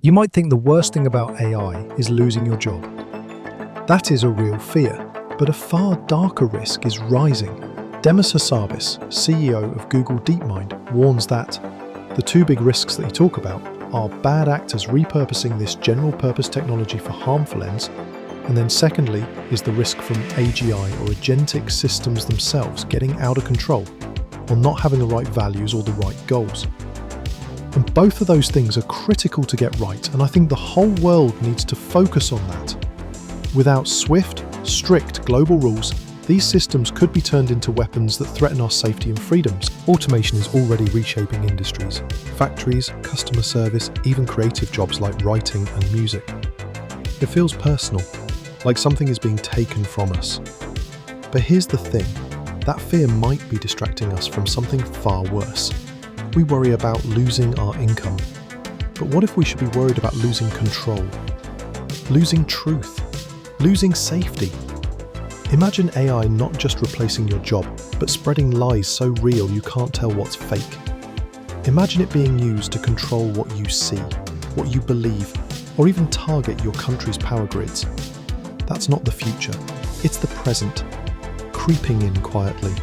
You might think the worst thing about AI is losing your job. That is a real fear, but a far darker risk is rising. Demis Hassabis, CEO of Google DeepMind, warns that the two big risks that he talks about are bad actors repurposing this general-purpose technology for harmful ends, and then secondly is the risk from AGI or agentic systems themselves getting out of control or not having the right values or the right goals. And both of those things are critical to get right, and I think the whole world needs to focus on that. Without swift, strict global rules, these systems could be turned into weapons that threaten our safety and freedoms. Automation is already reshaping industries, factories, customer service, even creative jobs like writing and music. It feels personal, like something is being taken from us. But here's the thing, that fear might be distracting us from something far worse. We worry about losing our income. But what if we should be worried about losing control? Losing truth? Losing safety? Imagine AI not just replacing your job, but spreading lies so real you can't tell what's fake. Imagine it being used to control what you see, what you believe, or even target your country's power grids. That's not the future, it's the present, creeping in quietly.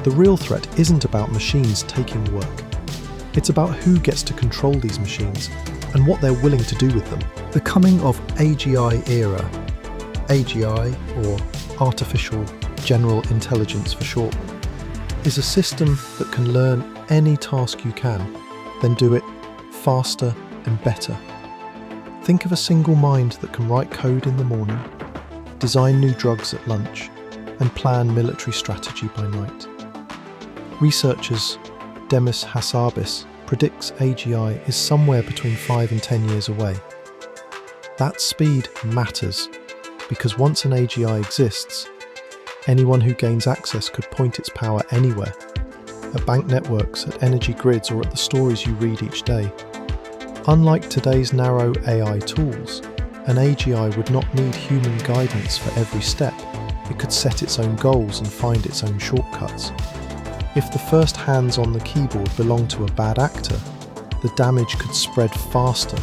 The real threat isn't about machines taking work. It's about who gets to control these machines and what they're willing to do with them. The coming of AGI era, AGI, or Artificial General Intelligence for short, is a system that can learn any task you can, then do it faster and better. Think of a single mind that can write code in the morning, design new drugs at lunch, and plan military strategy by night. Researchers Demis Hassabis predicts AGI is somewhere between 5 and 10 years away. That speed matters, because once an AGI exists, anyone who gains access could point its power anywhere, at bank networks, at energy grids, or at the stories you read each day. Unlike today's narrow AI tools, an AGI would not need human guidance for every step. It could set its own goals and find its own shortcuts. If the first hands on the keyboard belong to a bad actor, the damage could spread faster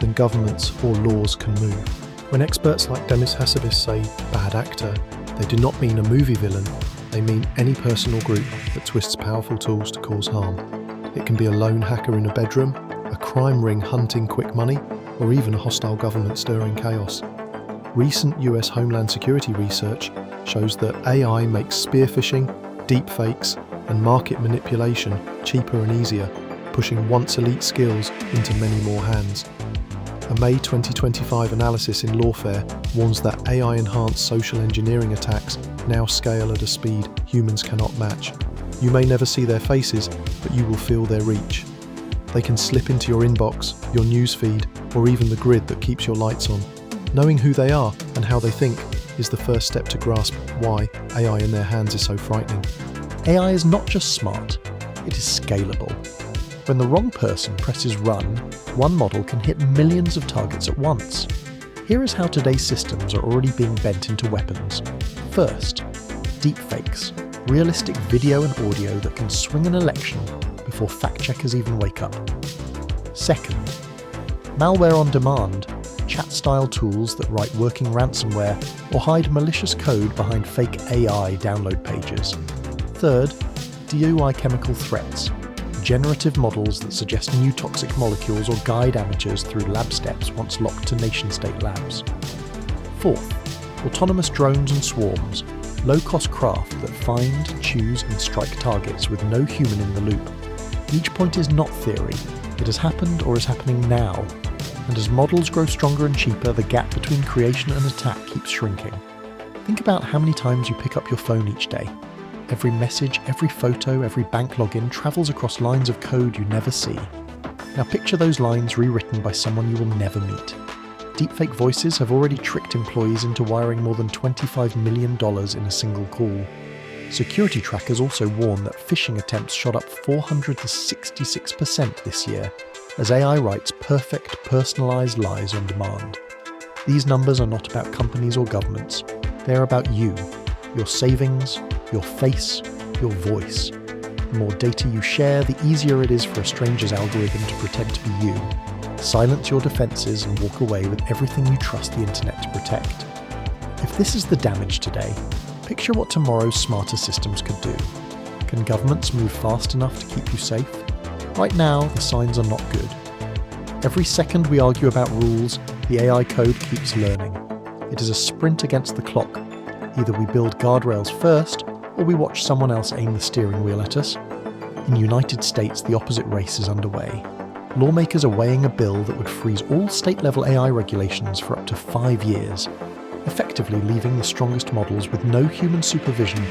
than governments or laws can move. When experts like Demis Hassabis say bad actor, they do not mean a movie villain, they mean any person or group that twists powerful tools to cause harm. It can be a lone hacker in a bedroom, a crime ring hunting quick money, or even a hostile government stirring chaos. Recent US Homeland Security research shows that AI makes spear phishing, deepfakes, and market manipulation cheaper and easier, pushing once elite skills into many more hands. A May 2025 analysis in Lawfare warns that AI-enhanced social engineering attacks now scale at a speed humans cannot match. You may never see their faces, but you will feel their reach. They can slip into your inbox, your newsfeed, or even the grid that keeps your lights on. Knowing who they are and how they think is the first step to grasp why AI in their hands is so frightening. AI is not just smart, it is scalable. When the wrong person presses run, one model can hit millions of targets at once. Here is how today's systems are already being bent into weapons. First, deepfakes, realistic video and audio that can swing an election before fact-checkers even wake up. Second, malware on demand, chat-style tools that write working ransomware or hide malicious code behind fake AI download pages. Third, DUI chemical threats, generative models that suggest new toxic molecules or guide amateurs through lab steps once locked to nation-state labs. Fourth, autonomous drones and swarms, low-cost craft that find, choose and strike targets with no human in the loop. Each point is not theory, it has happened or is happening now, and as models grow stronger and cheaper, the gap between creation and attack keeps shrinking. Think about how many times you pick up your phone each day. Every message, every photo, every bank login travels across lines of code you never see. Now picture those lines rewritten by someone you will never meet. Deepfake voices have already tricked employees into wiring more than $25 million in a single call. Security trackers also warn that phishing attempts shot up 466% this year, as AI writes perfect, personalized lies on demand. These numbers are not about companies or governments. They are about you, your savings, your face, your voice. The more data you share, the easier it is for a stranger's algorithm to pretend to be you. silence your defences and walk away with everything you trust the internet to protect. If this is the damage today, picture what tomorrow's smarter systems could do. Can governments move fast enough to keep you safe? Right now, the signs are not good. Every second we argue about rules, the AI code keeps learning. It is a sprint against the clock. Either we build guardrails first, or we watch someone else aim the steering wheel at us. In the United States, the opposite race is underway. Lawmakers are weighing a bill that would freeze all state-level AI regulations for up to 5 years, effectively leaving the strongest models with no human supervision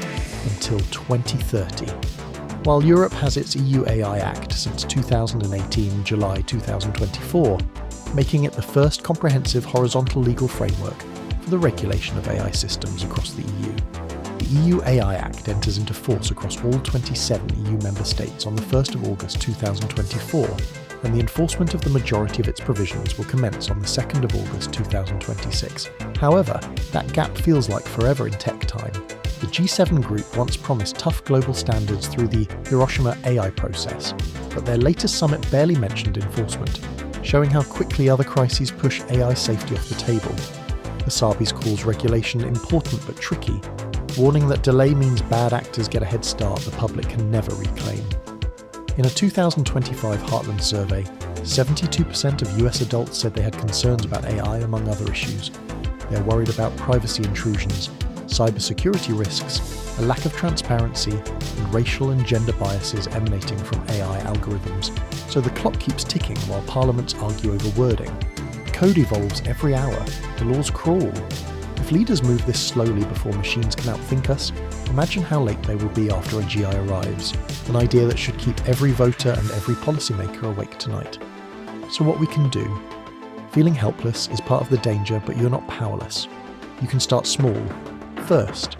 until 2030. While Europe has its EU AI Act since 2018, July 2024, making it the first comprehensive horizontal legal framework for the regulation of AI systems across the EU. The EU AI Act enters into force across all 27 EU member states on the 1st of August 2024, and the enforcement of the majority of its provisions will commence on the 2nd of August 2026. However, that gap feels like forever in tech time. The G7 group once promised tough global standards through the Hiroshima AI process, but their latest summit barely mentioned enforcement, showing how quickly other crises push AI safety off the table. Misuse calls regulation important but tricky, warning that delay means bad actors get a head start the public can never reclaim. In a 2025 Heartland survey, 72% of US adults said they had concerns about AI among other issues. They're worried about privacy intrusions, cybersecurity risks, a lack of transparency, and racial and gender biases emanating from AI algorithms. So the clock keeps ticking while parliaments argue over wording. Code evolves every hour, the laws crawl. If leaders move this slowly before machines can outthink us, imagine how late they will be after a GI arrives, an idea that should keep every voter and every policymaker awake tonight. So what we can do? Feeling helpless is part of the danger, but you're not powerless. You can start small. First,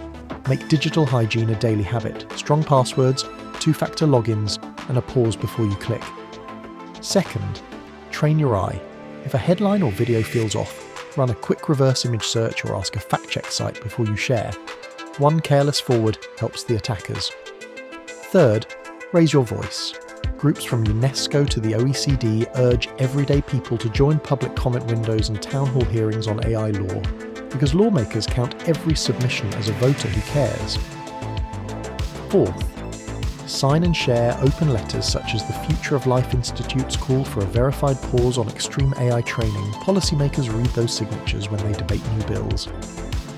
make digital hygiene a daily habit. Strong passwords, two-factor logins, and a pause before you click. Second, train your eye. If a headline or video feels off, run a quick reverse image search or ask a fact-check site before you share. One careless forward helps the attackers. Third, raise your voice. Groups from UNESCO to the OECD urge everyday people to join public comment windows and town hall hearings on AI law, because lawmakers count every submission as a voter who cares. Fourth, sign and share open letters such as the Future of Life Institute's call for a verified pause on extreme AI training. Policymakers read those signatures when they debate new bills.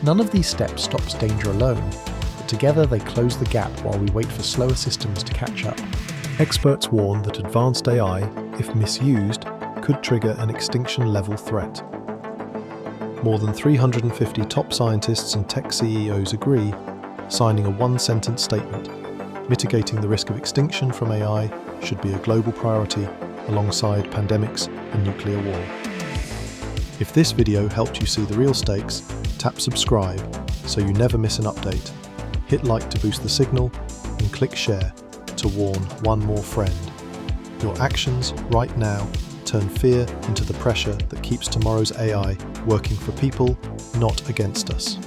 None of these steps stops danger alone, but together they close the gap while we wait for slower systems to catch up. Experts warn that advanced AI, if misused, could trigger an extinction-level threat. More than 350 top scientists and tech CEOs agree, signing a one-sentence statement. Mitigating the risk of extinction from AI should be a global priority alongside pandemics and nuclear war. If this video helped you see the real stakes, tap subscribe so you never miss an update. Hit like to boost the signal and click share to warn one more friend. Your actions right now turn fear into the pressure that keeps tomorrow's AI working for people, not against us.